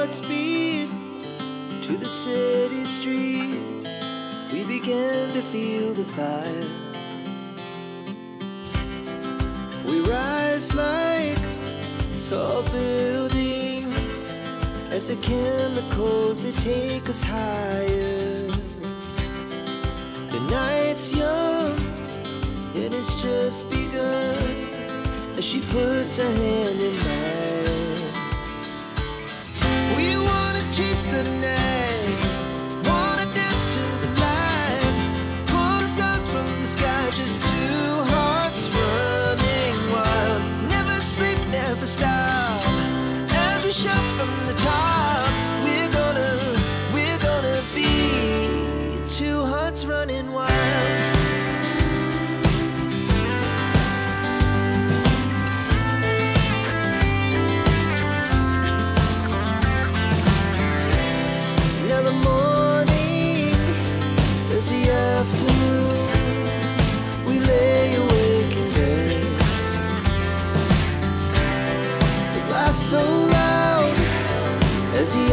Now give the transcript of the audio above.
hearts beat to the city streets. We began to feel the fire. We rise like tall buildings as the chemicals, they take us higher. The night's young and it's just begun as she puts her hand in mine. We wanna chase the night, wanna dance to the light, pull the stars from the sky, just two hearts running wild. Never sleep, never stop, as we shout from the top. We're gonna be two hearts running wild. So loud as the